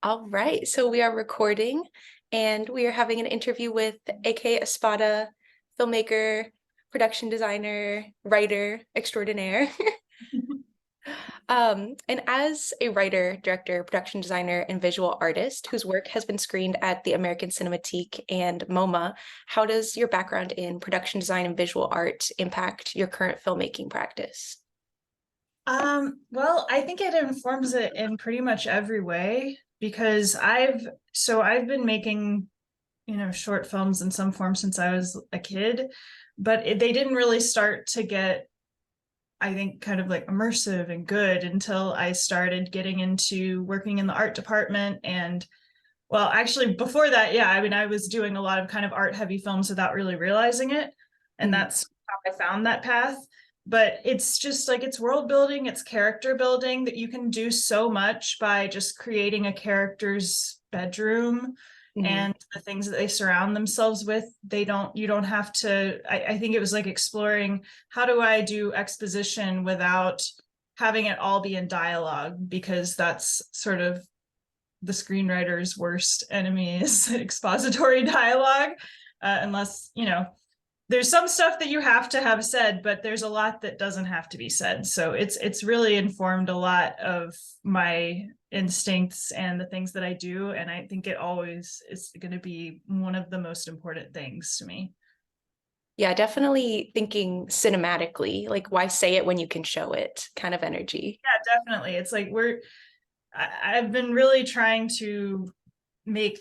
All right, so we are recording and we are having an interview with AK Espada, filmmaker, production designer, writer extraordinaire. And as a writer, director, production designer, and visual artist whose work has been screened at the American Cinematheque and MoMA, how does your background in production design and visual art impact your current filmmaking practice? Well, I think it informs it in pretty much every way because I've been making, short films in some form since I was a kid, but they didn't really start to get, I think, kind of like immersive and good until I started getting into working in the art department. And well, actually before that, yeah, I mean, I was doing a lot of kind of art heavy films without really realizing it. And Mhm. that's how I found that path. But it's just like it's world building, it's character building that you can do so much by just creating a character's bedroom Mhm. and the things that they surround themselves with. You don't have to. I think it was like exploring how do I do exposition without having it all be in dialogue, because that's sort of the screenwriter's worst enemy is expository dialogue, unless, there's some stuff that you have to have said, but there's a lot that doesn't have to be said. So it's really informed a lot of my instincts and the things that I do. And I think it always is going to be one of the most important things to me. Yeah, definitely thinking cinematically, like why say it when you can show it kind of energy. Yeah, definitely. It's like I've been really trying to make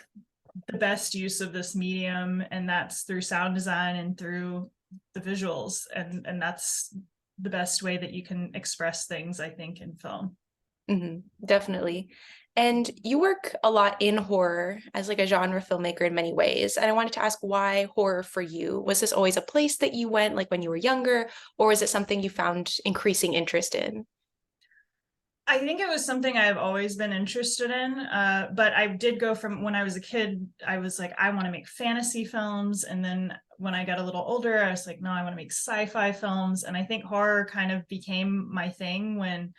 the best use of this medium, and that's through sound design and through the visuals, and that's the best way that you can express things, I think, in film. Definitely. And you work a lot in horror as like a genre filmmaker in many ways. And I wanted to ask why horror for you? Was this always a place that you went like when you were younger, or is it something you found increasing interest in? I think it was something I've always been interested in, but I did go from when I was a kid, I was like, I want to make fantasy films. And then when I got a little older, I was like, no, I want to make sci-fi films. And I think horror kind of became my thing when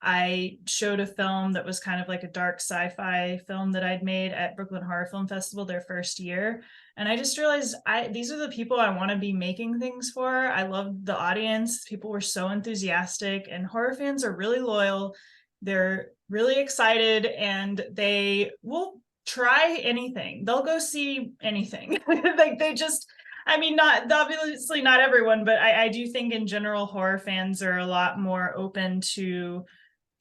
I showed a film that was kind of like a dark sci-fi film that I'd made at Brooklyn Horror Film Festival their first year. And I just realized these are the people I want to be making things for. I loved the audience. People were so enthusiastic, and horror fans are really loyal. They're really excited, and they will try anything. They'll go see anything. Like they just, I mean, not obviously not everyone, but I do think in general horror fans are a lot more open to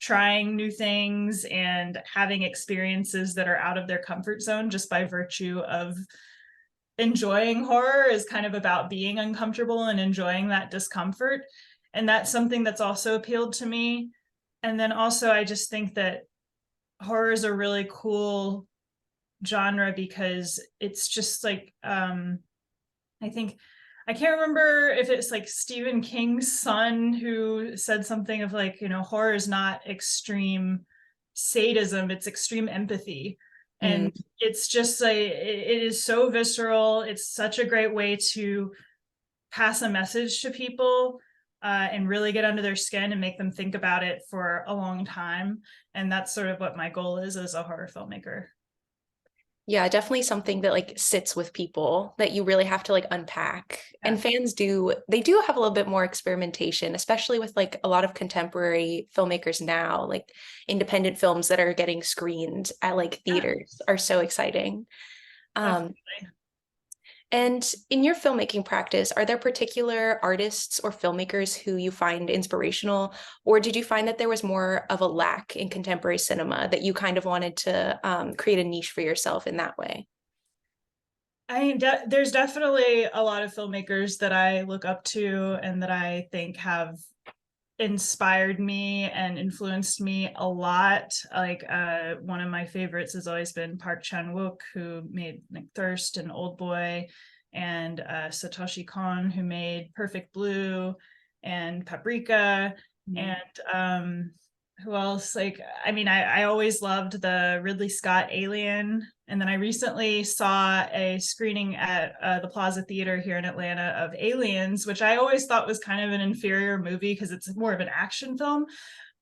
trying new things and having experiences that are out of their comfort zone, just by virtue of enjoying horror is kind of about being uncomfortable and enjoying that discomfort. And that's something that's also appealed to me. And then also, I just think that horror is a really cool genre because it's just like, I think I can't remember if it's like Stephen King's son who said something of like, horror is not extreme sadism, it's extreme empathy. Mm. And it's just like, it is so visceral. It's such a great way to pass a message to people, and really get under their skin and make them think about it for a long time. And that's sort of what my goal is as a horror filmmaker. Yeah, definitely something that like sits with people that you really have to like unpack. Yeah. And they do have a little bit more experimentation, especially with like a lot of contemporary filmmakers now, like independent films that are getting screened at like Yeah, theaters are so exciting. Um, definitely. and in your filmmaking practice, are there particular artists or filmmakers who you find inspirational, or did you find that there was more of a lack in contemporary cinema that you kind of wanted to create a niche for yourself in that way? I mean, there's definitely a lot of filmmakers that I look up to and that I think have inspired me and influenced me a lot. Like, one of my favorites has always been Park Chan-wook, who made like Thirst and Old Boy, and Satoshi Kon, who made Perfect Blue and Paprika, Mm. and who else? Like, I mean, I always loved the Ridley Scott Alien. And then I recently saw a screening at the Plaza Theater here in Atlanta of Aliens, which I always thought was kind of an inferior movie because it's more of an action film.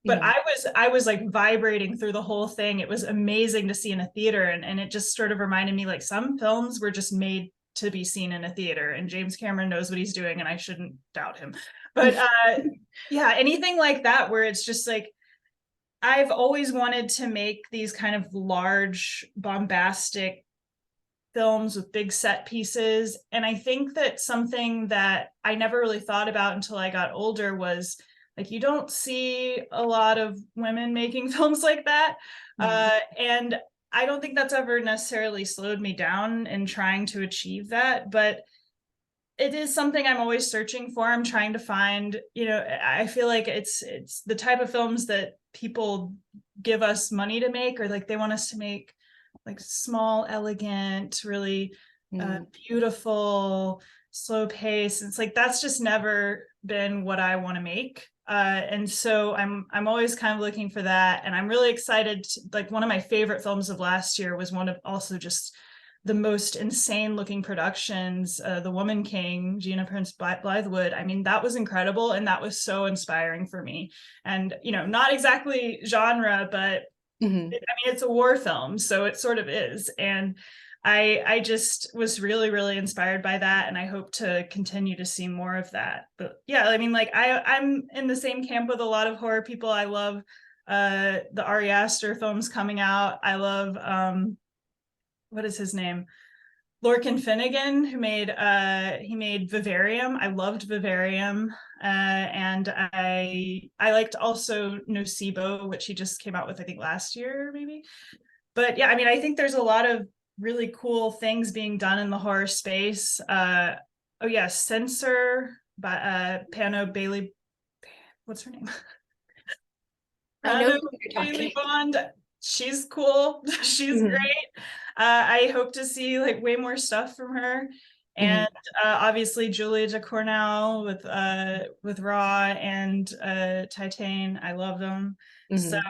but Mhm. I was like vibrating through the whole thing. It was amazing to see in a theater, and it just sort of reminded me like some films were just made to be seen in a theater, and James Cameron knows what he's doing, and I shouldn't doubt him. But yeah, anything like that where it's just like I've always wanted to make these kind of large, bombastic films with big set pieces. And I think that something that I never really thought about until I got older was like, you don't see a lot of women making films like that. Mhm. And I don't think that's ever necessarily slowed me down in trying to achieve that. But it is something I'm always searching for. I'm trying to find, I feel like it's the type of films that people give us money to make, or like they want us to make like small, elegant, really Mhm. beautiful, slow pace. It's like that's just never been what I want to make. And so I'm always kind of looking for that. And I'm really excited like one of my favorite films of last year was one of also just the most insane looking productions, The Woman King, Gina Prince Blythewood. I mean, that was incredible, and that was so inspiring for me. And not exactly genre, but Mhm. I mean, it's a war film, so it sort of is. And I just was really, really inspired by that, and I hope to continue to see more of that. But yeah, I mean, like I'm in the same camp with a lot of horror people. I love the Ari Aster films coming out. I love what is his name? Lorcan Finnegan, who made he made Vivarium. I loved Vivarium, and I liked also Nocebo, which he just came out with I think last year maybe. But yeah, I mean I think there's a lot of really cool things being done in the horror space. Oh yeah, Censor by Pano Bailey. What's her name? I know Pano who you're Bailey talking. Bond. She's cool. She's Mhm. great. I hope to see like way more stuff from her. Mhm. And obviously Julia DeCournau with Raw and Titane. I love them. So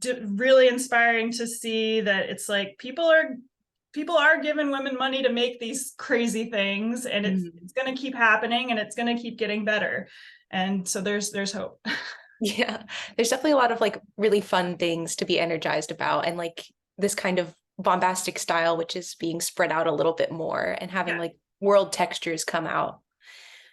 Mhm. really inspiring to see that it's like people are giving women money to make these crazy things, and it's Mhm. it's going to keep happening, and it's going to keep getting better. And so there's hope. Yeah, there's definitely a lot of like really fun things to be energized about, and like this kind of bombastic style, which is being spread out a little bit more and having Yeah. like world textures come out.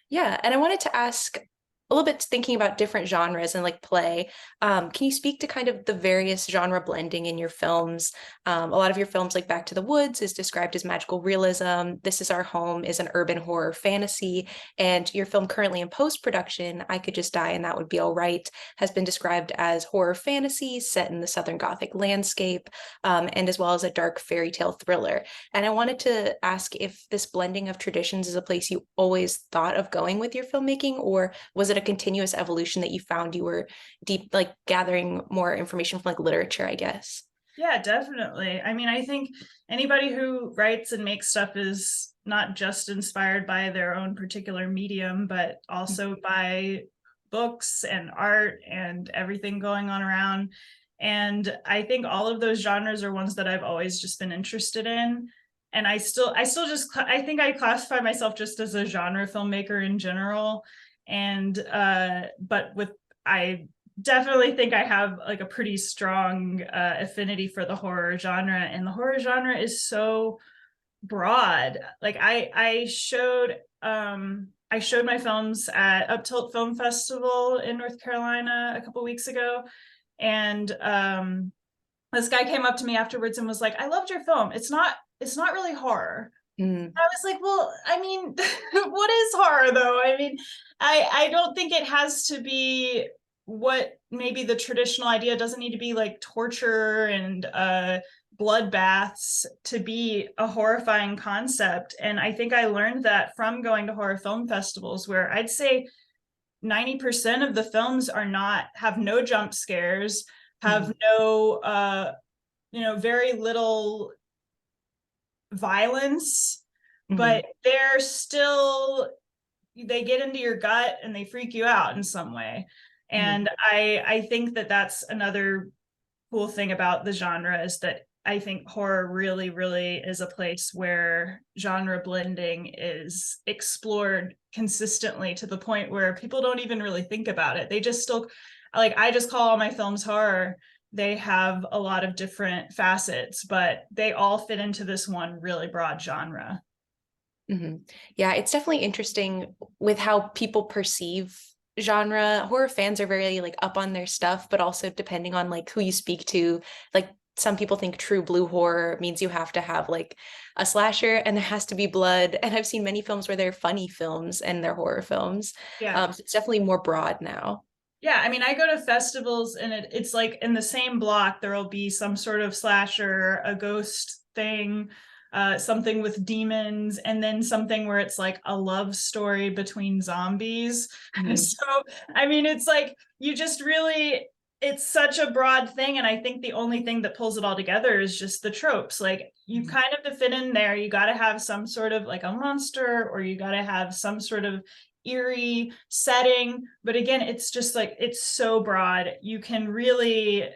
Yeah, and I wanted to ask a little bit thinking about different genres and like play. Can you speak to kind of the various genre blending in your films? A lot of your films, like Back to the Woods, is described as magical realism. This Is Our Home is an urban horror fantasy, and your film currently in post-production, I Could Just Die and That Would Be All Right, has been described as horror fantasy set in the Southern Gothic landscape, and as well as a dark fairy tale thriller. And I wanted to ask if this blending of traditions is a place you always thought of going with your filmmaking, or was it a continuous evolution that you found you were deep, like gathering more information from like literature, I guess? Yeah, definitely. I mean, I think anybody who writes and makes stuff is not just inspired by their own particular medium, but also by books and art and everything going on around. And I think all of those genres are ones that I've always just been interested in. And I still just, I think I classify myself just as a genre filmmaker in general. And, but with, I definitely think I have like a pretty strong affinity for the horror genre, and the horror genre is so broad. Like I showed my films at Uptilt Film Festival in North Carolina a couple weeks ago, and this guy came up to me afterwards and was like, "I loved your film. It's not really horror." Mm, I was like, well, I mean, what is horror though? I mean, I don't think it has to be what maybe the traditional idea doesn't need to be like torture and bloodbaths to be a horrifying concept. And I think I learned that from going to horror film festivals, where I'd say 90% of the films are not have no jump scares, have mm, no very little violence, mm, but they're still, they get into your gut and they freak you out in some way. mm, And I think that that's another cool thing about the genre, is that I think horror really, really is a place where genre blending is explored consistently to the point where people don't even really think about it. They just still, like I just call all my films horror. They have a lot of different facets, but they all fit into this one really broad genre. Yeah, it's definitely interesting with how people perceive genre. Horror fans are very like up on their stuff, but also depending on like who you speak to, like some people think true blue horror means you have to have like a slasher and there has to be blood. And I've seen many films where they're funny films and they're horror films. Yeah. So it's definitely more broad now. Yeah, I mean, I go to festivals and it's like in the same block, there will be some sort of slasher, a ghost thing, something with demons, and then something where it's like a love story between zombies. Mhm. So, I mean, it's like you just really, it's such a broad thing. And I think the only thing that pulls it all together is just the tropes. Like, you kind of to fit in there, you got to have some sort of like a monster, or you got to have some sort of eerie setting, but again, it's just like it's so broad, you can really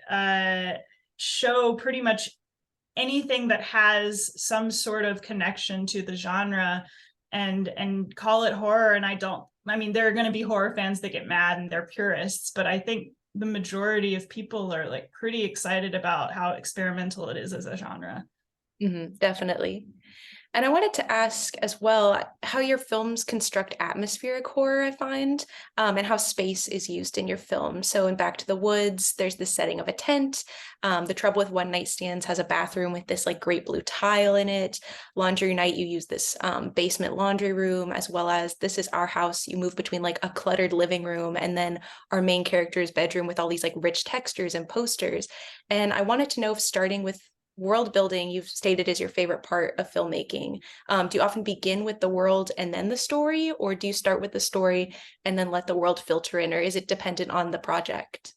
show pretty much anything that has some sort of connection to the genre and call it horror. And I mean, there are going to be horror fans that get mad and they're purists, but I think the majority of people are like pretty excited about how experimental it is as a genre. Definitely. And I wanted to ask as well how your films construct atmospheric horror, I find, and how space is used in your film. So in Back to the Woods, there's the setting of a tent. The Trouble with One Night Stands has a bathroom with this like great blue tile in it. Laundry Night, you use this basement laundry room, as well as This Is Our House. You move between like a cluttered living room and then our main character's bedroom with all these like rich textures and posters. And I wanted to know if starting with world building you've stated is your favorite part of filmmaking. Do you often begin with the world and then the story, or do you start with the story and then let the world filter in, or is it dependent on the project?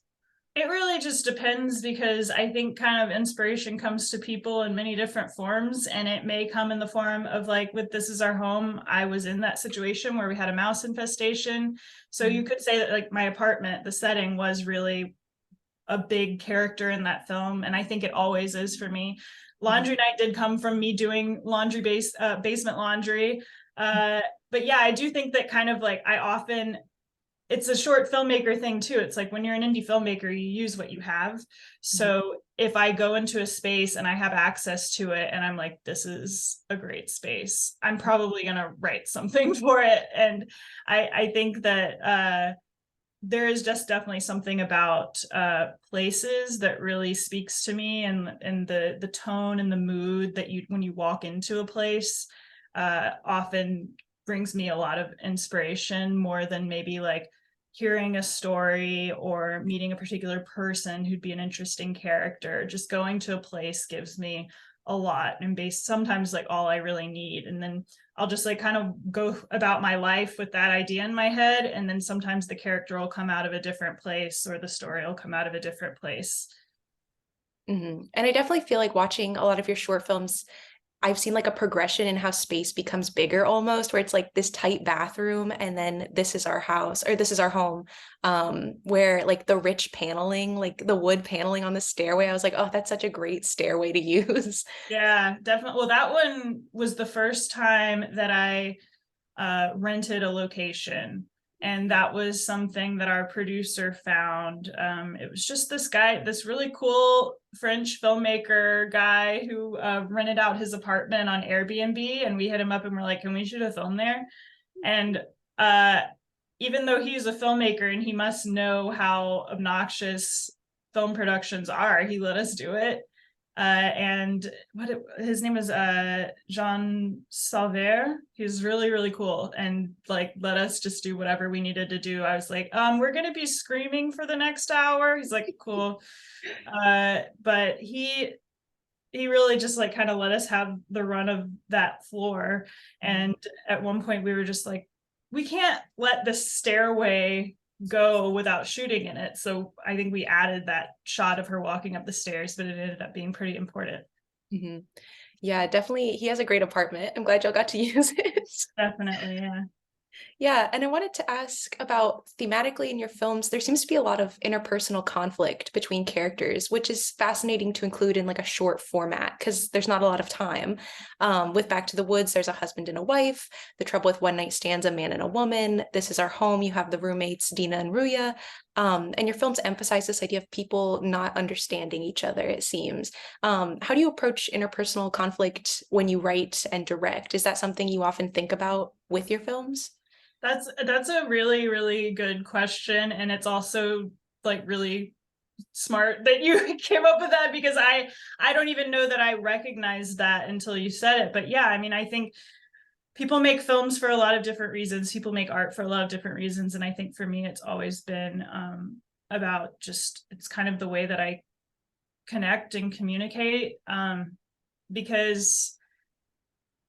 It really just depends, because I think kind of inspiration comes to people in many different forms, and it may come in the form of like with This Is Our Home. I was in that situation where we had a mouse infestation. So you could say that like my apartment, the setting was really a big character in that film, and I think it always is for me. Laundry Night did come from me doing basement laundry. But yeah, I do think that kind of like I often, it's a short filmmaker thing too. It's like when you're an indie filmmaker, you use what you have. So if I go into a space and I have access to it and I'm like, this is a great space, I'm probably gonna write something for it. And I think that there is just definitely something about places that really speaks to me, and the tone and the mood that you when you walk into a place often brings me a lot of inspiration, more than maybe like hearing a story or meeting a particular person who'd be an interesting character. Just going to a place gives me a lot, and based sometimes like all I really need. And then I'll just like kind of go about my life with that idea in my head, and then sometimes the character will come out of a different place or the story will come out of a different place. And I definitely feel like watching a lot of your short films, I've seen like a progression in how space becomes bigger almost, where it's like this tight bathroom and then This Is Our House or This Is Our Home, where like the rich paneling, like the wood paneling on the stairway, I was like, oh, that's such a great stairway to use. Yeah, definitely. Well, that one was the first time that I rented a location. And that was something that our producer found. It was just this guy, this really cool French filmmaker guy who rented out his apartment on Airbnb. And we hit him up and we're like, can we shoot a film there? And uh, even though he's a filmmaker and he must know how obnoxious film productions are, he let us do it. And his name is Jean Salver. He was really, really cool and like let us just do whatever we needed to do. I was like, we're gonna be screaming for the next hour. He's like, cool. But he really just like kind of let us have the run of that floor. And at one point we were just like, we can't let the stairway go without shooting in it. So I think we added that shot of her walking up the stairs, but it ended up being pretty important. Mhm. Yeah, definitely. He has a great apartment. I'm glad y'all got to use it. Definitely, yeah. Yeah, and I wanted to ask about thematically in your films, there seems to be a lot of interpersonal conflict between characters, which is fascinating to include in like a short format because there's not a lot of time. With Back to the Woods, there's a husband and a wife. The Trouble with One Night Stands, a man and a woman. This Is Our Home, you have the roommates, Dina and Ruya. And your films emphasize this idea of people not understanding each other, it seems. How do you approach interpersonal conflict when you write and direct? Is that something you often think about with your films? That's a really, really good question. And it's also like really smart that you came up with that, because I don't even know that I recognized that until you said it. But yeah, I mean, I think people make films for a lot of different reasons. People make art for a lot of different reasons. And I think for me, it's always been about just, it's kind of the way that I connect and communicate, because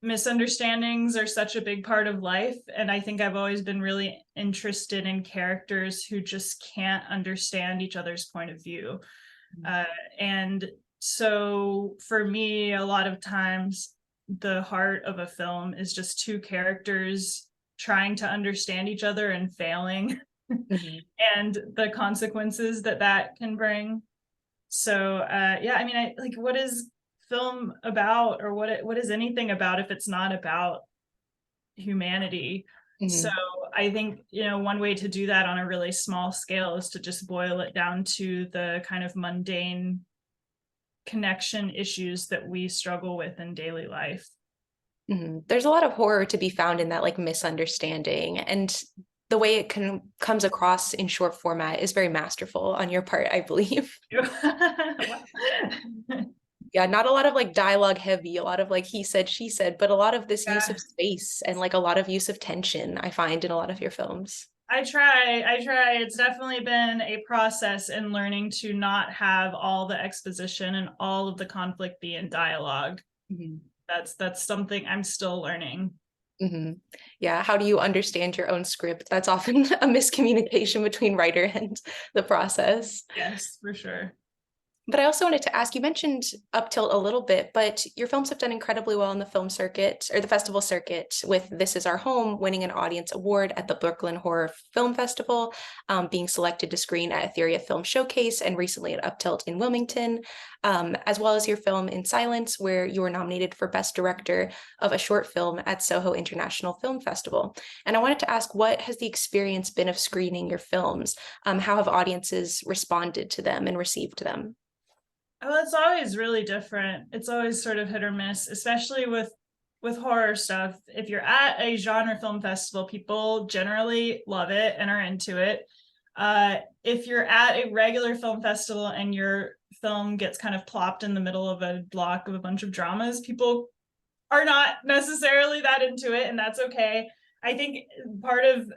misunderstandings are such a big part of life. And I think I've always been really interested in characters who just can't understand each other's point of view. Uh, and so for me, a lot of times the heart of a film is just two characters trying to understand each other and failing, Mhm. and the consequences that that can bring. So yeah, I mean, I like, what is film about, or what is anything about if it's not about humanity? So Mhm. I think, you know, one way to do that on a really small scale is to just boil it down to the kind of mundane connection issues that we struggle with in daily life. Mhm. There's a lot of horror to be found in that like misunderstanding, and the way it comes across in short format is very masterful on your part, I believe. Yeah, not a lot of like dialogue heavy, a lot of like he said, she said, but a lot of this use Yeah, of space and like a lot of use of tension I find in a lot of your films. I try. It's definitely been a process in learning to not have all the exposition and all of the conflict be in dialogue. Mhm. That's something I'm still learning. Mhm. Yeah, how do you understand your own script? That's often a miscommunication between writer and the process. Yes, for sure. But I also wanted to ask, you mentioned Up Tilt a little bit, but your films have done incredibly well in the film circuit or the festival circuit with This Is Our Home winning an audience award at the Brooklyn Horror Film Festival, being selected to screen at Etheria Film Showcase and recently at Up Tilt in Wilmington, as well as your film In Silence, where you were nominated for Best Director of a Short Film at Soho International Film Festival. And I wanted to ask, what has the experience been of screening your films? How have audiences responded to them and received them? Well, it's always really different. It's always sort of hit or miss, especially with horror stuff. If you're at a genre film festival, people generally love it and are into it. If you're at a regular film festival and your film gets kind of plopped in the middle of a block of a bunch of dramas, people are not necessarily that into it, and that's okay. I think part of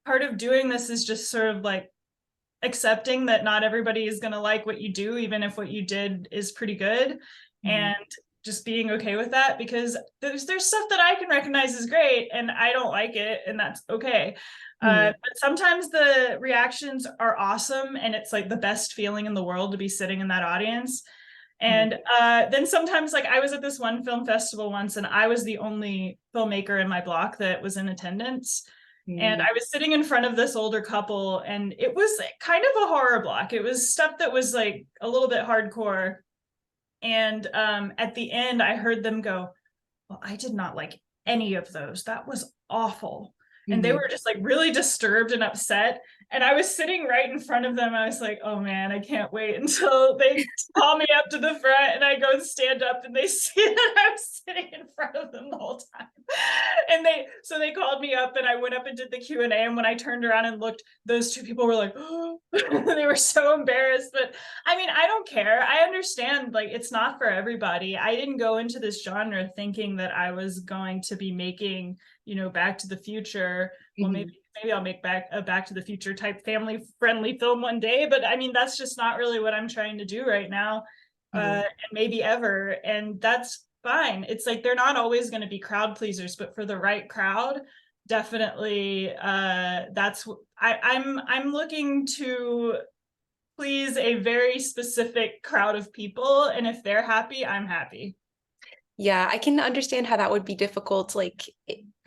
part of doing this is just sort of like accepting that not everybody is going to like what you do, even if what you did is pretty good, Mhm. and just being okay with that, because there's stuff that I can recognize as great and I don't like it, and that's okay. Mhm. But sometimes the reactions are awesome, and it's like the best feeling in the world to be sitting in that audience. Mhm. And then sometimes, like, I was at this one film festival once, and I was the only filmmaker in my block that was in attendance. And Mhm. I was sitting in front of this older couple, and it was kind of a horror block. It was stuff that was like a little bit hardcore. And at the end, I heard them go, "Well, I did not like any of those. That was awful." And they Mhm. were just like really disturbed and upset. And I was sitting right in front of them. I was like, oh man, I can't wait until they call me up to the front and I go and stand up and they see that I'm sitting in front of them the whole time. And they called me up and I went up and did the Q&A. And when I turned around and looked, those two people were like, oh, they were so embarrassed. But I mean, I don't care. I understand, like, it's not for everybody. I didn't go into this genre thinking that I was going to be making, you know, Back to the Future. Well, Mhm. maybe I'll make a Back to the Future type family friendly film one day, but I mean, that's just not really what I'm trying to do right now, Mhm. and maybe ever. And that's fine. It's like they're not always going to be crowd pleasers, but for the right crowd, definitely, that's I'm looking to please a very specific crowd of people, and if they're happy, I'm happy. Yeah, I can understand how that would be difficult. Like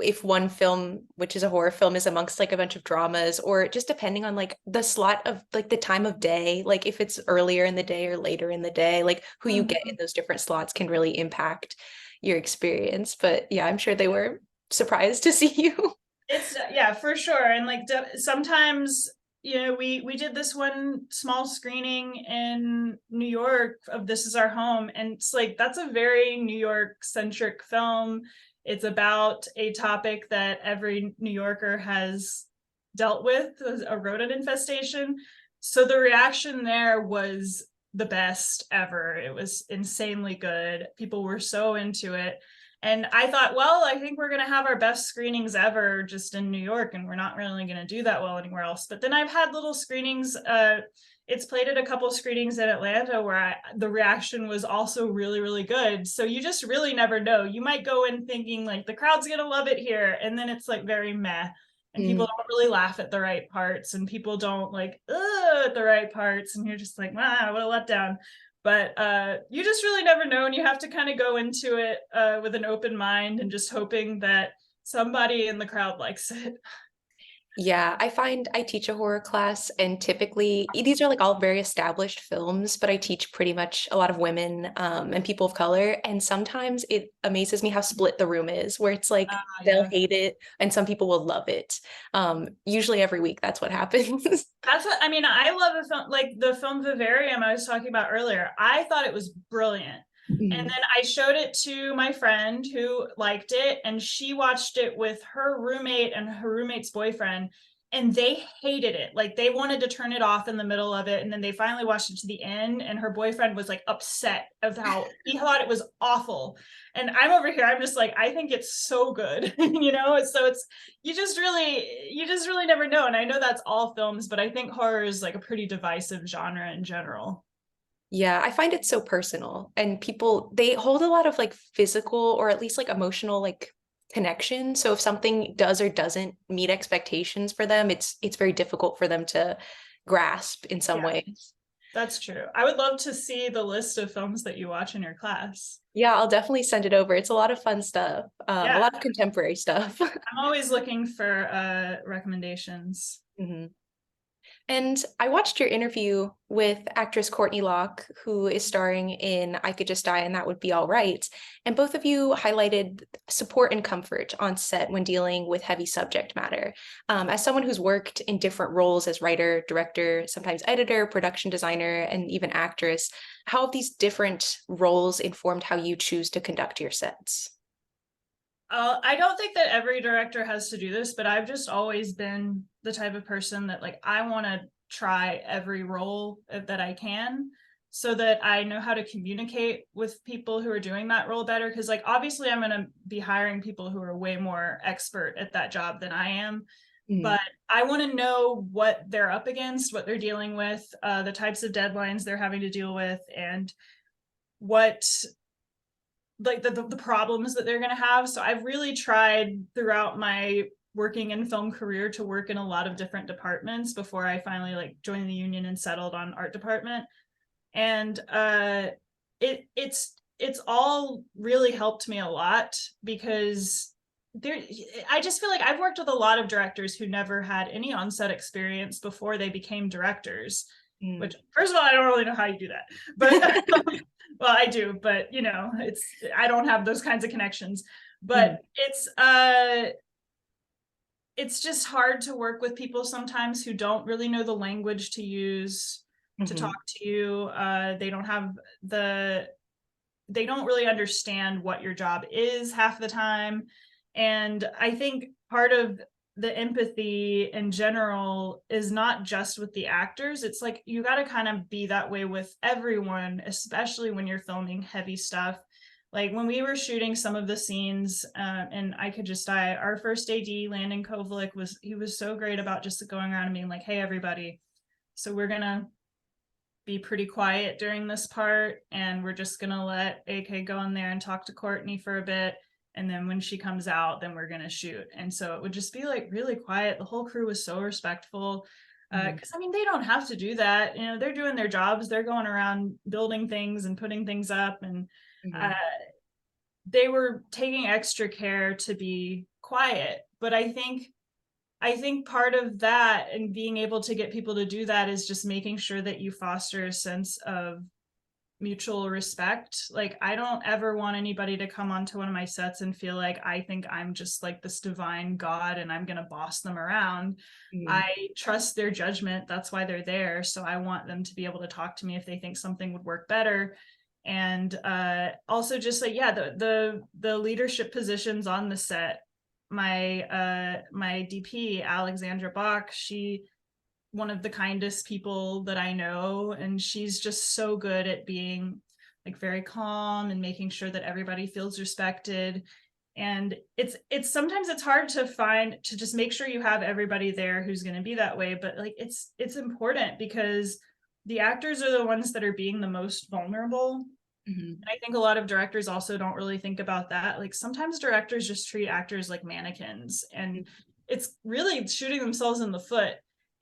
if one film, which is a horror film, is amongst like a bunch of dramas, or just depending on like the slot of like the time of day, like if it's earlier in the day or later in the day, like who you get in Mhm. those different slots can really impact your experience. But yeah, I'm sure they were surprised to see you. It's yeah, for sure. And like sometimes, we did this one small screening in New York of This Is Our Home, and it's like that's a very New York centric film. It's about a topic that every New Yorker has dealt with, a rodent infestation. So the reaction there was the best ever. It was insanely good. People were so into it. And I thought, well, I think we're going to have our best screenings ever just in New York, and we're not really going to do that well anywhere else. But then I've had little screenings. It's played at a couple of screenings in Atlanta where the reaction was also really, really good. So you just really never know. You might go in thinking like the crowd's going to love it here, and then it's like very meh. And people Mm. don't really laugh at the right parts, and people don't like at the right parts, and you're just like, wow, what a letdown. But you just really never know, and you have to kind of go into it with an open mind and just hoping that somebody in the crowd likes it. Yeah, I find I teach a horror class, and typically these are like all very established films, but I teach pretty much a lot of women and people of color. And sometimes it amazes me how split the room is, where it's like they'll Yeah, hate it and some people will love it. Usually every week, that's what happens. that's what I mean. I love a film like the film Vivarium I was talking about earlier. I thought it was brilliant. And Mhm. then I showed it to my friend who liked it, and she watched it with her roommate and her roommate's boyfriend, and they hated it. Like they wanted to turn it off in the middle of it, and then they finally watched it to the end, and her boyfriend was like upset of how he thought it was awful. And I'm over here, I'm just like, I think it's so good, So it's you just really never know. And I know that's all films, but I think horror is like a pretty divisive genre in general. Yeah, I find it so personal, and people they hold a lot of like physical or at least like emotional like connection. So if something does or doesn't meet expectations for them, it's very difficult for them to grasp in some Yeah. ways. That's true. I would love to see the list of films that you watch in your class. Yeah, I'll definitely send it over. It's a lot of fun stuff, a Yeah, lot of contemporary stuff. I'm always looking for recommendations. Mhm. And I watched your interview with actress Courtney Locke, who is starring in I Could Just Die and That Would Be All Right. And both of you highlighted support and comfort on set when dealing with heavy subject matter. As someone who's worked in different roles as writer, director, sometimes editor, production designer, and even actress, how have these different roles informed how you choose to conduct your sets? I don't think that every director has to do this, but I've just always been the type of person that like I want to try every role that I can so that I know how to communicate with people who are doing that role better. Because like obviously I'm going to be hiring people who are way more expert at that job than I am, Mm. but I want to know what they're up against, what they're dealing with, the types of deadlines they're having to deal with, and what like the problems that they're going to have. So I've really tried throughout my working in film career to work in a lot of different departments before I finally like joined the union and settled on art department. And it's all really helped me a lot because there I just feel like I've worked with a lot of directors who never had any on-set experience before they became directors, Mm. which first of all I don't really know how you do that, but well I do, but I don't have those kinds of connections. Mm. But it's just hard to work with people sometimes who don't really know the language to use to talk Mhm. to you. They don't really understand what your job is half the time. And I think part of the empathy in general is not just with the actors. It's like you got to kind of be that way with everyone, especially when you're filming heavy stuff. Like when we were shooting some of the scenes and I Could Just Die, our first AD, Landon Kovalik, he was so great about just going around and being like, hey, everybody, so we're going to be pretty quiet during this part, and we're just gonna let AK go in there and talk to Courtney for a bit, and then when she comes out then we're gonna shoot. And so it would just be like really quiet. The whole crew was so respectful Mhm. because I mean they don't have to do that, they're doing their jobs, they're going around building things and putting things up, and uh, Mhm. they were taking extra care to be quiet. But I think part of that and being able to get people to do that is just making sure that you foster a sense of mutual respect. Like, I don't ever want anybody to come onto one of my sets and feel like I think I'm just like this divine god and I'm going to boss them around. Mm. I trust their judgment. That's why they're there. So I want them to be able to talk to me if they think something would work better. And also just like, yeah, the leadership positions on the set. My DP, Alexandra Bach, she one of the kindest people that I know, and she's just so good at being like very calm and making sure that everybody feels respected. And it's sometimes it's hard to find to just make sure you have everybody there who's going to be that way, but like it's important because the actors are the ones that are being the most vulnerable. Mhm. And I think a lot of directors also don't really think about that. Like sometimes directors just treat actors like mannequins, and it's really shooting themselves in the foot.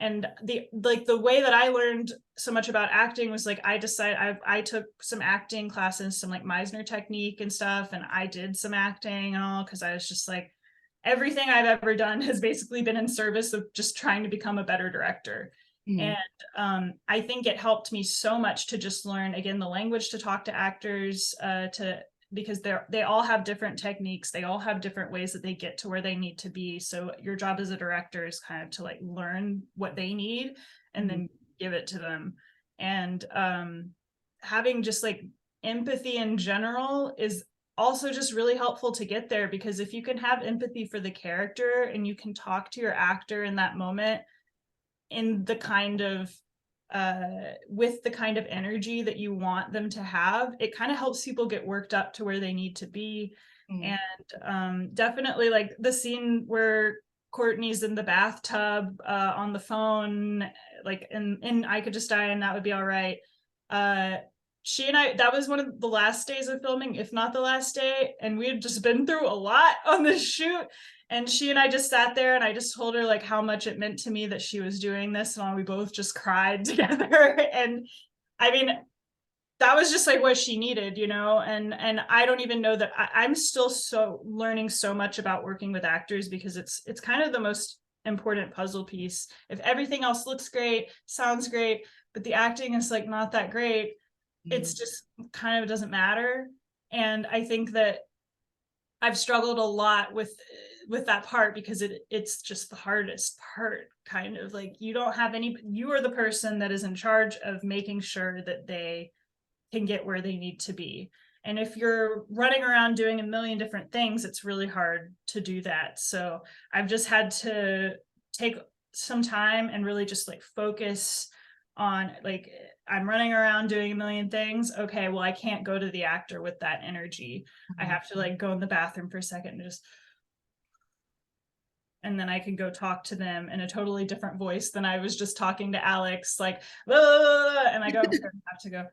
And the way that I learned so much about acting was like I took some acting classes, some like Meisner technique and stuff, and I did some acting and all because I was just like everything I've ever done has basically been in service of just trying to become a better director. And Mhm. I think it helped me so much to just learn again the language to talk to actors, to because they all have different techniques, they all have different ways that they get to where they need to be. So your job as a director is kind of to like learn what they need and Mhm. then give it to them. And having just like empathy in general is also just really helpful to get there, because if you can have empathy for the character and you can talk to your actor in that moment in the kind of with the kind of energy that you want them to have, it kind of helps people get worked up to where they need to be. Mhm. And definitely like the scene where Courtney's in the bathtub on the phone, like in I Could Just Die and That Would Be All Right. Uh, she and I, that was one of the last days of filming, if not the last day, and we had just been through a lot on this shoot. And she and I just sat there and I just told her like how much it meant to me that she was doing this, and we both just cried together. And I mean, that was just like what she needed, you know. And I don't even know that I'm still so learning so much about working with actors, because it's kind of the most important puzzle piece. If everything else looks great, sounds great, but the acting is like not that great, it's Mhm. just kind of doesn't matter. And I think that I've struggled a lot with that part, because it's just the hardest part. Kind of like you don't have any, you are the person that is in charge of making sure that they can get where they need to be. And if you're running around doing a million different things, it's really hard to do that. So I've just had to take some time and really just like focus on like, I'm running around doing a million things. Okay, well, I can't go to the actor with that energy. I Mhm. have to like go in the bathroom for a second and just, and then I can go talk to them in a totally different voice than I was just talking to Alex, like, and I go have to go,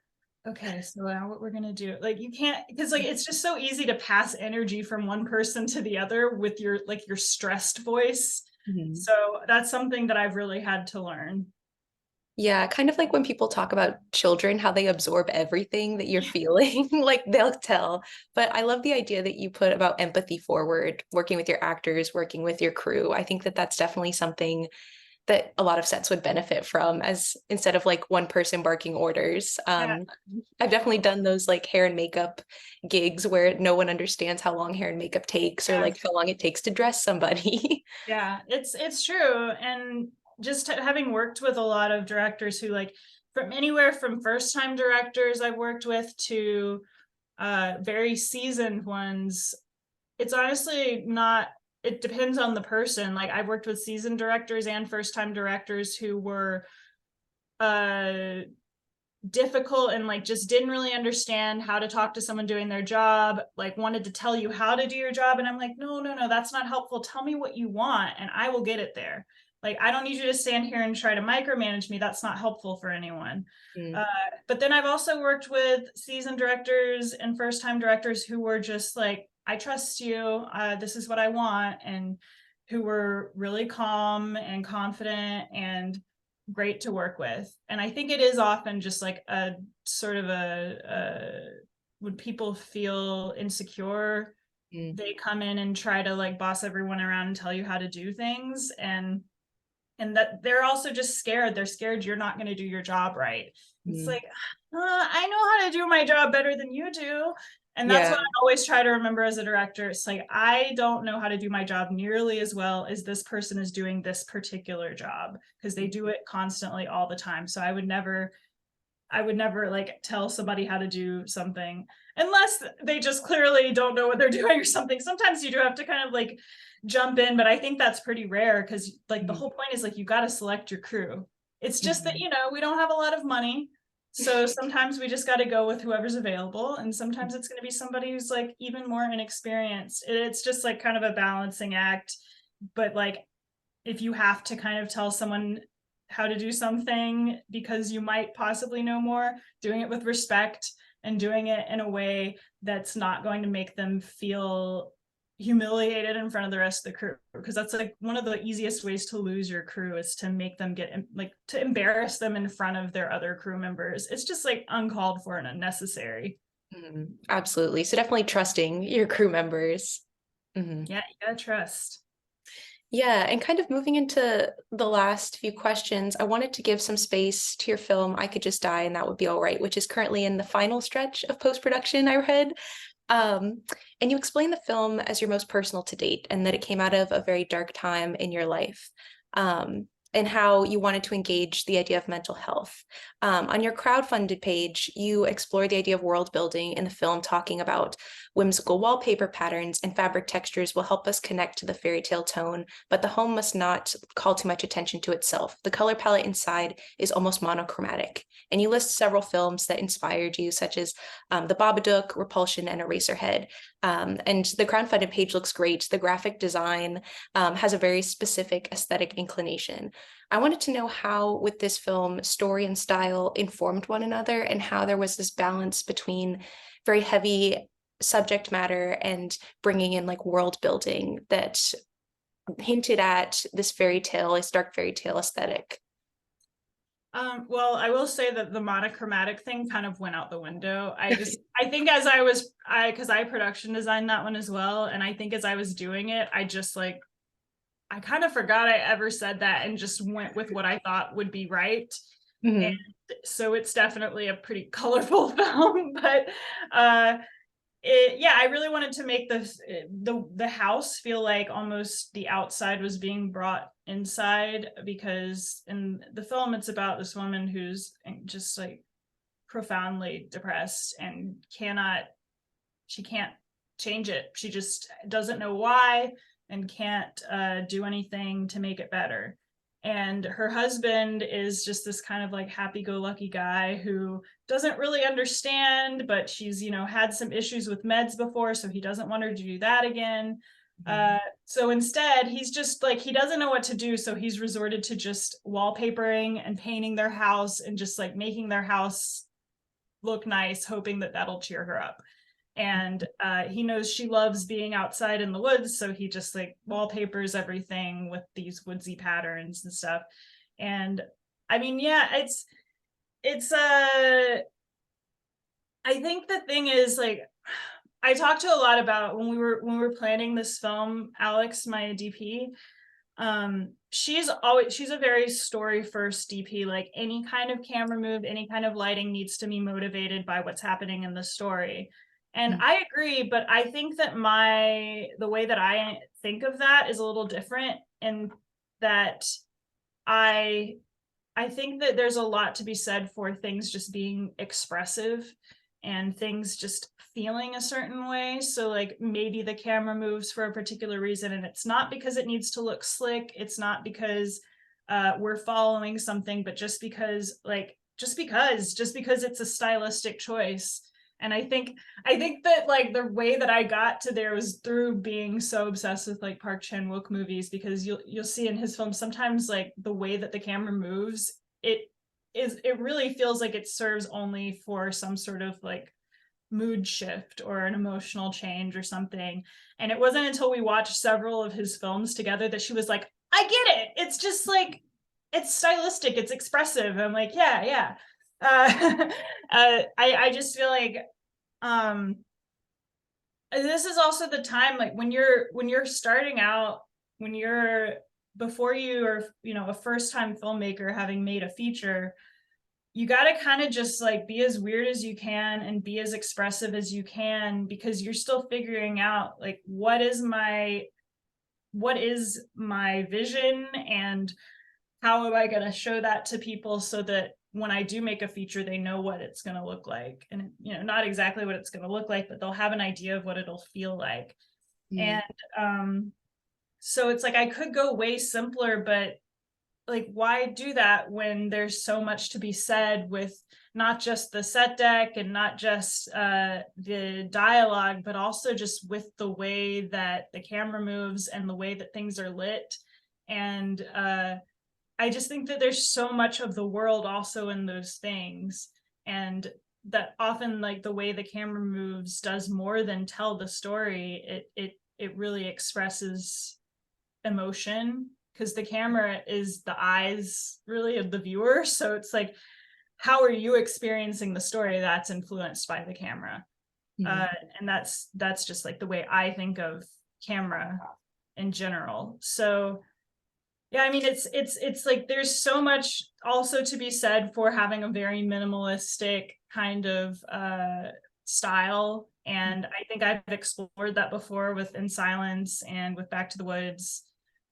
okay, so now what we're gonna do, like you can't, because like it's just so easy to pass energy from one person to the other with your like your stressed voice. Mhm. So that's something that I've really had to learn. Yeah, kind of like when people talk about children, how they absorb everything that you're feeling, like they'll tell. But I love the idea that you put about empathy forward, working with your actors, working with your crew. I think that that's definitely something that a lot of sets would benefit from, as instead of like one person barking orders. Yeah, I've definitely done those like hair and makeup gigs where no one understands how long hair and makeup takes or yeah, like how long it takes to dress somebody. yeah, it's true. And just having worked with a lot of directors who like from anywhere from first time directors I've worked with to very seasoned ones, it's honestly not, it depends on the person. Like I've worked with seasoned directors and first time directors who were uh difficult and like just didn't really understand how to talk to someone doing their job, like wanted to tell you how to do your job, and I'm like, no, no, no, that's not helpful. Tell me what you want and I will get it there. Like I don't need you to stand here and try to micromanage me. That's not helpful for anyone. Mm. uh, but then I've also worked with seasoned directors and first time directors who were just like, I trust you, this is what I want, and who were really calm and confident and great to work with. And I think it is often just like a sort of a would people feel insecure? Mm, They come in and try to like boss everyone around and tell you how to do things, and that they're also just scared. They're scared you're not going to do your job right. It's mm. like, I know how to do my job better than you do. And that's what Yeah. I always try to remember as a director. It's like, I don't know how to do my job nearly as well as this person is doing this particular job, because they do it constantly all the time. So I would never like tell somebody how to do something unless they just clearly don't know what they're doing or something. Sometimes you do have to kind of like jump in, but I think that's pretty rare, because like the Mhm, whole point is like you got to select your crew. It's just that, mhm. we don't have a lot of money. So sometimes we just got to go with whoever's available. And sometimes it's going to be somebody who's like even more inexperienced. It's just like kind of a balancing act. But like, if you have to kind of tell someone how to do something because you might possibly know more, doing it with respect and doing it in a way that's not going to make them feel humiliated in front of the rest of the crew, because that's like one of the easiest ways to lose your crew is to make them get like to embarrass them in front of their other crew members. It's just like uncalled for and unnecessary. Mhm. Absolutely. So definitely trusting your crew members. Mhm. Yeah, you gotta trust. Yeah, and kind of moving into the last few questions, I wanted to give some space to your film, I Could Just Die and That Would Be All Right, which is currently in the final stretch of post-production, I read. Um, and you explain the film as your most personal to date and that it came out of a very dark time in your life. And how you wanted to engage the idea of mental health. On your crowdfunded page, you explore the idea of world building in the film, talking about whimsical wallpaper patterns and fabric textures will help us connect to the fairy tale tone, but the home must not call too much attention to itself. The color palette inside is almost monochromatic. And you list several films that inspired you, such as The Babadook, Repulsion, and Eraserhead. And the crowdfunded page looks great. The graphic design has a very specific aesthetic inclination. I wanted to know how, with this film, story and style informed one another, and how there was this balance between very heavy subject matter and bringing in like world building that hinted at this fairy tale, this dark fairy tale aesthetic. Well, I will say that the monochromatic thing kind of went out the window. I think as because I production designed that one as well. And I think as I was doing it, I kind of forgot I ever said that and just went with what I thought would be right. And Mhm. so it's definitely a pretty colorful film, but I really wanted to make the house feel like almost the outside was being brought inside, because in the film it's about this woman who's just like profoundly depressed and she can't change it. She just doesn't know why and can't do anything to make it better. And her husband is just this kind of like happy-go-lucky guy who doesn't really understand, but she's had some issues with meds before, so he doesn't want her to do that again. So instead, he's just like, he doesn't know what to do, so he's resorted to just wallpapering and painting their house and just like making their house look nice, hoping that that'll cheer her up. And he knows she loves being outside in the woods, so he just like wallpapers everything with these woodsy patterns and stuff. And I mean, yeah, it's I think the thing is like, I talked to a lot about when we were planning this film. Alex, my DP, she's a very story first DP. Like any kind of camera move, any kind of lighting needs to be motivated by what's happening in the story. And I agree, but I think that the way that I think of that is a little different, in that I I think that there's a lot to be said for things just being expressive and things just feeling a certain way. So like maybe the camera moves for a particular reason, and it's not because it needs to look slick. It's not because we're following something, but just because it's a stylistic choice. And I think that like the way that I got to there was through being so obsessed with like Park Chan-wook movies, because you'll see in his films sometimes like the way that the camera moves, it really feels like it serves only for some sort of like mood shift or an emotional change or something. And it wasn't until we watched several of his films together that she was like, I get it. It's just like, it's stylistic, it's expressive. I'm like, yeah. I just feel like Um, this is also the time, like when you're starting out, when you're before you are, you know, a first-time filmmaker having made a feature, you got to kind of just like be as weird as you can and be as expressive as you can, because you're still figuring out like what is my vision, and how am I going to show that to people so that when I do make a feature, they know what it's going to look like. And, you know, not exactly what it's going to look like, but they'll have an idea of what it'll feel like. Mm. And so it's like I could go way simpler, but like, why do that when there's so much to be said with not just the set deck and not just the dialogue, but also just with the way that the camera moves and the way that things are lit. And I just think that there's so much of the world also in those things, and that often like the way the camera moves does more than tell the story. It really expresses emotion, because the camera is the eyes really of the viewer. So it's like, how are you experiencing the story? That's influenced by the camera. Mhm. uh, and that's just like the way I think of camera in general. So yeah, I mean, it's like there's so much also to be said for having a very minimalistic kind of style. And I think I've explored that before with In Silence and with Back to the Woods.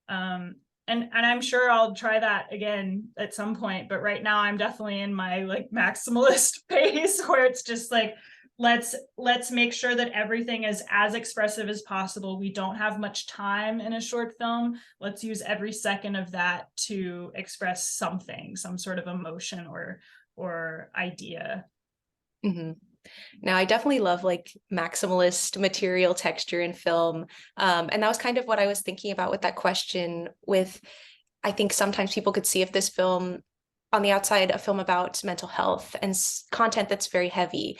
Um, and I'm sure I'll try that again at some point. But right now I'm definitely in my like maximalist phase where it's just like, let's make sure that everything is as expressive as possible. We don't have much time in a short film. Let's use every second of that to express something, some sort of emotion or idea. Mhm. Now, I definitely love like maximalist material texture in film. And that was kind of what I was thinking about with that question. With, I think sometimes people could see if this film on the outside, a film about mental health and content that's very heavy,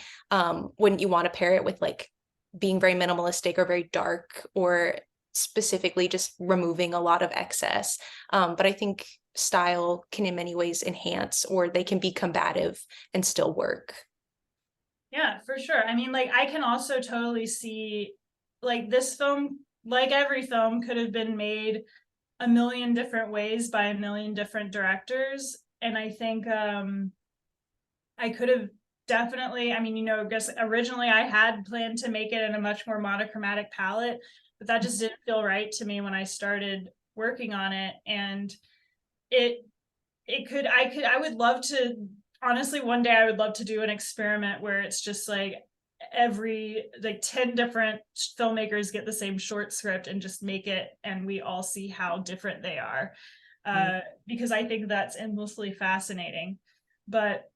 wouldn't you want to pair it with like being very minimalistic or very dark, or specifically just removing a lot of excess? But I think style can in many ways enhance, or they can be combative and still work. Yeah, for sure. I mean, like I can also totally see like this film, like every film, could have been made a million different ways by a million different directors. And I think I could have definitely, I mean, you know, I guess originally I had planned to make it in a much more monochromatic palette, but that just didn't feel right to me when I started working on it. And it I would love to, honestly, one day I would love to do an experiment where it's just like every like 10 different filmmakers get the same short script and just make it, and we all see how different they are. Because I think that's endlessly fascinating. But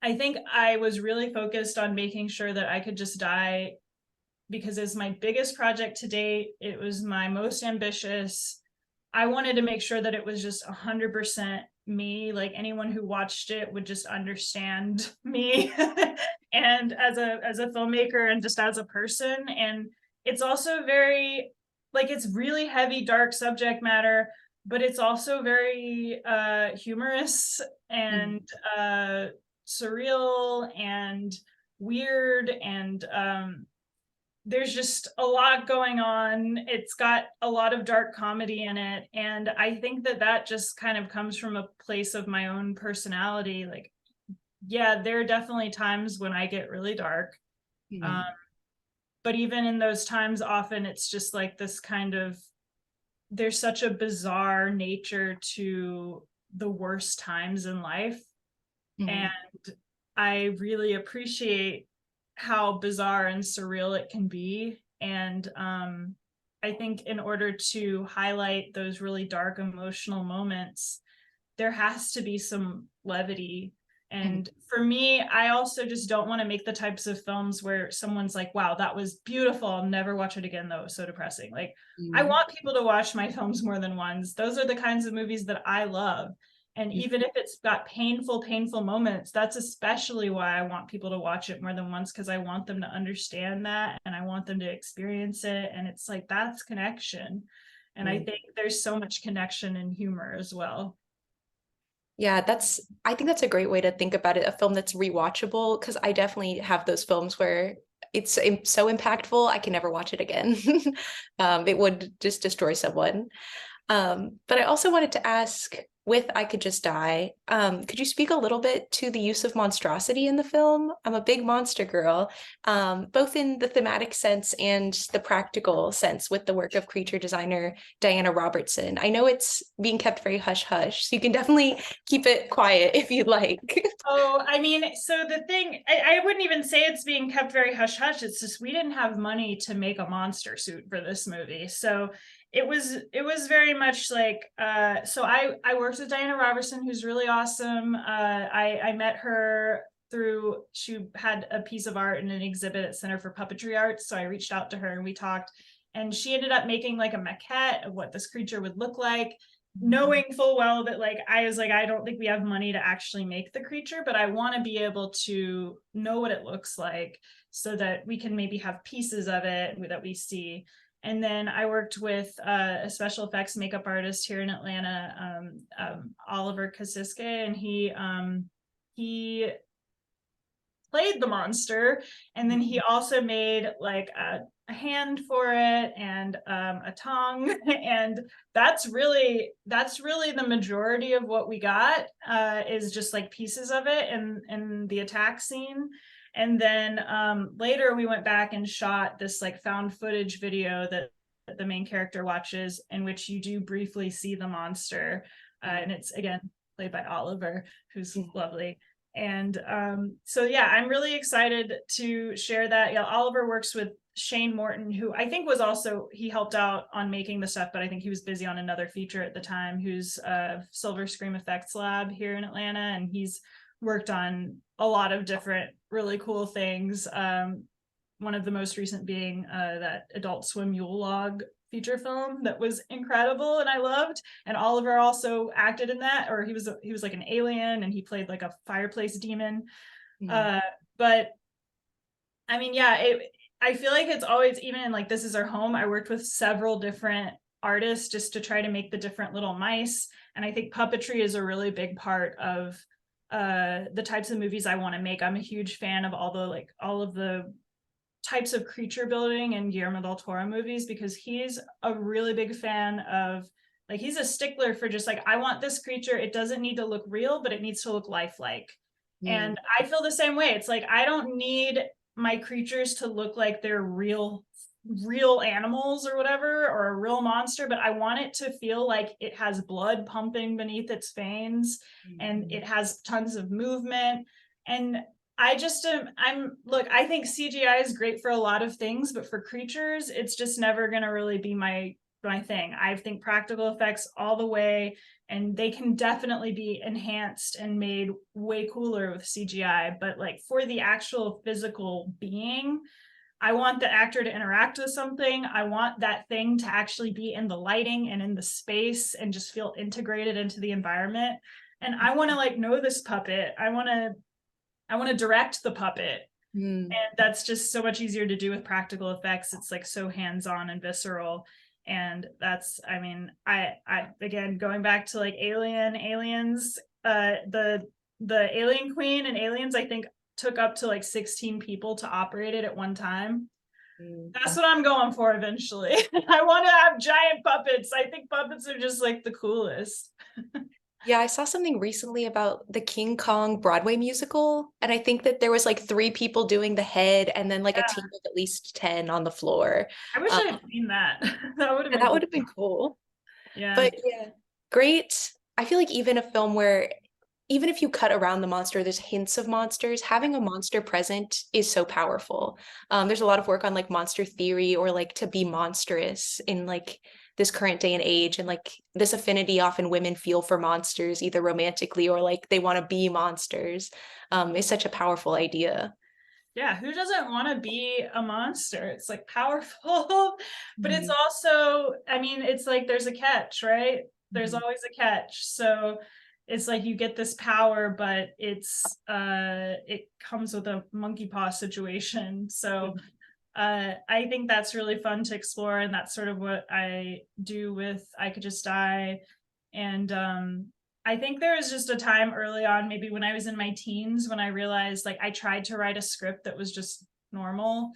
I think I was really focused on making sure that I could just die, because it's my biggest project to date. It was my most ambitious. I wanted to make sure that it was just 100% me. Like anyone who watched it would just understand me and as a filmmaker and just as a person. And it's also very like it's really heavy, dark subject matter, but it's also very humorous and uh surreal and weird, and there's just a lot going on. It's got a lot of dark comedy in it. And I think that that just kind of comes from a place of my own personality. Like, yeah, there are definitely times when I get really dark. Um, Mhm. but even in those times, often it's just like this kind of, there's such a bizarre nature to the worst times in life. And Mhm. I really appreciate how bizarre and surreal it can be. And I think in order to highlight those really dark emotional moments, there has to be some levity. Mhm. And for me, I also just don't want to make the types of films where someone's like, wow, that was beautiful. I'll never watch it again, though. It was so depressing. Like, I Mhm. want people to watch my films more than once. Those are the kinds of movies that I love. And Mhm. even if it's got painful moments, that's especially why I want people to watch it more than once, because I want them to understand that and I want them to experience it. And it's like, that's connection. And I Mhm. think there's so much connection in humor as well. Yeah, I think that's a great way to think about it, a film that's rewatchable, because I definitely have those films where so impactful, I can never watch it again. It would just destroy someone. But I also wanted to ask, with I Could Just Die, could you speak a little bit to the use of monstrosity in the film? I'm a big monster girl, both in the thematic sense and the practical sense with the work of creature designer Diana Robertson. I know it's being kept very hush hush, so you can definitely keep it quiet if you'd like. Oh, I mean, so the thing, I wouldn't even say it's being kept very hush hush. It's just we didn't have money to make a monster suit for this movie. So it was very much like so I worked with Diana Robertson, who's really awesome. I met her through she had a piece of art in an exhibit at Center for Puppetry Arts. So I reached out to her and we talked. And she ended up making like a maquette of what this creature would look like, knowing full well that like I was like, I don't think we have money to actually make the creature, but I want to be able to know what it looks like so that we can maybe have pieces of it that we see. And then I worked with a special effects makeup artist here in Atlanta, Oliver Kasiske, and he played the monster, and then he also made like a hand for it and a tongue, and that's really the majority of what we got, is just like pieces of it in the attack scene. And then later we went back and shot this like found footage video that the main character watches, in which you do briefly see the monster, and it's again played by Oliver, who's lovely. And so yeah, I'm really excited to share that. Yeah, Oliver works with Shane Morton, who I think was also, he helped out on making the stuff, but I think he was busy on another feature at the time, who's Silver Scream Effects Lab here in Atlanta, and he's worked on a lot of different really cool things. One of the most recent being that Adult Swim Yule Log feature film that was incredible and I loved. And Oliver also acted in that, or he was like an alien, and he played like a fireplace demon. But I mean, yeah, I feel like it's always, even in like This Is Our Home, I worked with several different artists just to try to make the different little mice. And I think puppetry is a really big part of the types of movies I want to make. I'm a huge fan of all of the types of creature building in Guillermo del Toro movies, because he's a really big fan of, like, he's a stickler for just like, I want this creature, it doesn't need to look real, but it needs to look lifelike. And I feel the same way. It's like, I don't need my creatures to look like they're real animals or whatever, or a real monster, but I want it to feel like it has blood pumping beneath its veins, and it has tons of movement. And I just look, I think CGI is great for a lot of things, but for creatures, it's just never going to really be my thing. I think practical effects all the way, and they can definitely be enhanced and made way cooler with CGI, but like for the actual physical being, I want the actor to interact with something. I want that thing to actually be in the lighting and in the space and just feel integrated into the environment. And I want to like know this puppet. I want to direct the puppet. And that's just so much easier to do with practical effects. It's like so hands-on and visceral. And that's, I mean, I again, going back to like Aliens, the Alien Queen and Aliens, I think took up to like 16 people to operate it at one time. That's what I'm going for eventually. I want to have giant puppets. I think puppets are just like the coolest. Yeah, I saw something recently about the King Kong Broadway musical, and I think that there was like three people doing the head and then like a team of at least 10 on the floor. I wish I had seen that. That would have And been that cool. would have been cool. Yeah. But yeah, great. I feel like even a film where even if you cut around the monster, there's hints of monsters, having a monster present is so powerful. There's a lot of work on like monster theory or like to be monstrous in like this current day and age, and like this affinity often women feel for monsters, either romantically or like they want to be monsters, is such a powerful idea. Yeah, who doesn't want to be a monster? It's like powerful, but it's also, I mean, it's like there's a catch, right? There's always a catch. So it's like you get this power, but it comes with a monkey paw situation. So I think that's really fun to explore, and that's sort of what I do with I Could Just Die. And I think there was just a time early on, maybe when I was in my teens, when I realized like I tried to write a script that was just normal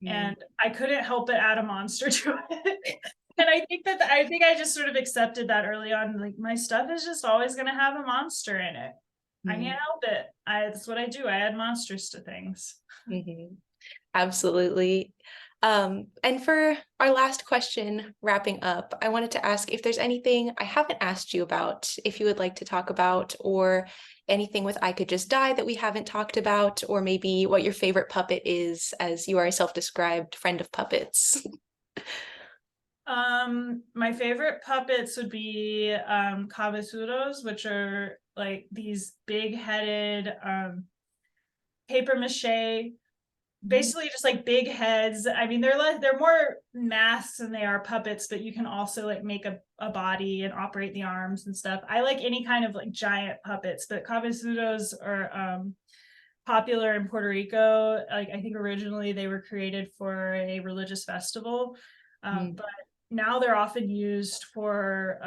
Mm. and I couldn't help but add a monster to it. And I think I just sort of accepted that early on. Like my stuff is just always going to have a monster in it. I Mm. can't help it. That's what I do. I add monsters to things. Mhm. Absolutely. And for our last question, wrapping up, I wanted to ask if there's anything I haven't asked you about, if you would like to talk about, or anything with I Could Just Die that we haven't talked about, or maybe what your favorite puppet is, as you are a self-described friend of puppets. My favorite puppets would be cabezudos, which are like these big-headed paper mache, basically just like big heads. I mean, they're more masks than they are puppets, but you can also like make a body and operate the arms and stuff. I like any kind of like giant puppets, but cabezudos are popular in Puerto Rico. Like I think originally they were created for a religious festival, Mm. but now they're often used for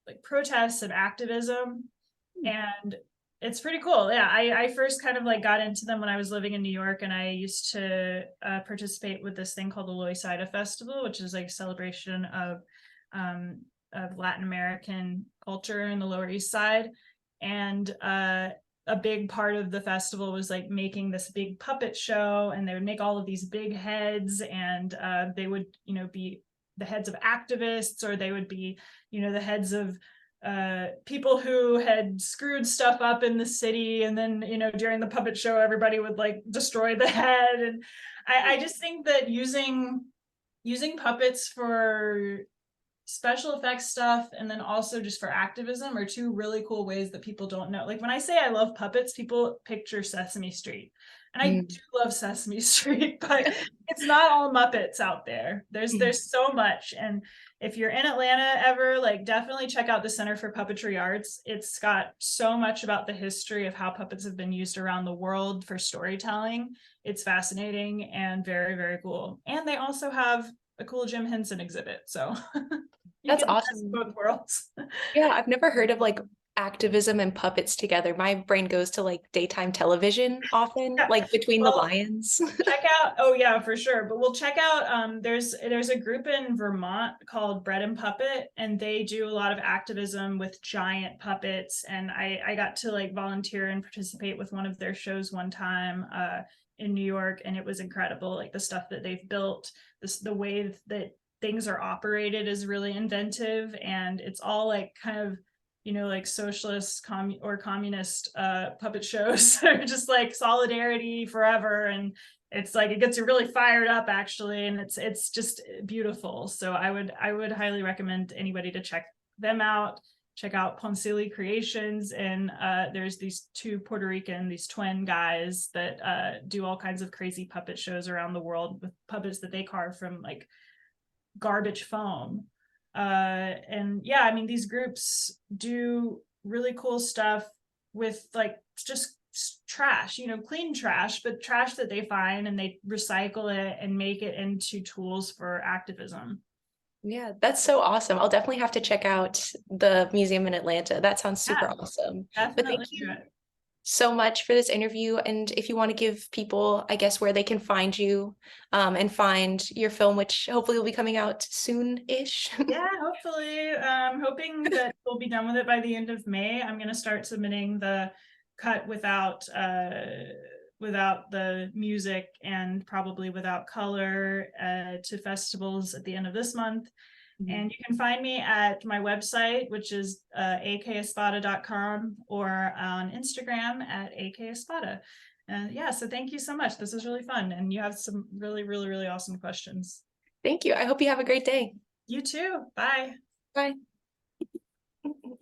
like protests and activism, and it's pretty cool. Yeah, I first kind of like got into them when I was living in New York, and I used to participate with this thing called the Loisaida Festival, which is like a celebration of Latin American culture in the Lower East Side, and a big part of the festival was like making this big puppet show, and they would make all of these big heads, and they would, you know, be the heads of activists, or they would be, you know, the heads of people who had screwed stuff up in the city, and then, you know, during the puppet show everybody would like destroy the head. And I just think that using puppets for special effects stuff and then also just for activism are two really cool ways that people don't know. Like when I say I love puppets, people picture Sesame Street. And I Mm. do love Sesame Street, but it's not all Muppets out there. There's so much. And if you're in Atlanta ever, like definitely check out the Center for Puppetry Arts. It's got so much about the history of how puppets have been used around the world for storytelling. It's fascinating and very, very cool. And they also have a cool Jim Henson exhibit. So you That's get the best of awesome. both worlds. Yeah, I've never heard of like activism and puppets together. My brain goes to like daytime television often, Yeah. like Between the Well, Lions. check out, oh yeah, for sure. But we'll check out, there's a group in Vermont called Bread and Puppet, and they do a lot of activism with giant puppets. And I got to like volunteer and participate with one of their shows one time in New York, and it was incredible. Like the stuff that they've built, the way that things are operated is really inventive, and it's all like kind of, you know, like socialist or communist puppet shows that are just like solidarity forever. And it's like it gets you really fired up actually, and it's just beautiful. So I would highly recommend anybody to check them out. Check out Poncili Creations, and there's these these twin guys that do all kinds of crazy puppet shows around the world with puppets that they carve from like garbage foam. And yeah, I mean, these groups do really cool stuff with like just trash, you know, clean trash, but trash that they find, and they recycle it and make it into tools for activism. Yeah, that's so awesome. I'll definitely have to check out the museum in Atlanta. That sounds super Yeah, awesome. But thank definitely do you it. so much for this interview. And if you want to give people, I guess, where they can find you and find your film, which hopefully will be coming out soon-ish. Yeah, hopefully. Hoping that we'll be done with it by the end of May. I'm going to start submitting the cut without the music and probably without color to festivals at the end of this month. Mhm. And you can find me at my website, which is akespada.com, or on Instagram at AK Espada. And yeah, so thank you so much. This was really fun. And you have some really, really, really awesome questions. Thank you. I hope you have a great day. You too. Bye. Bye.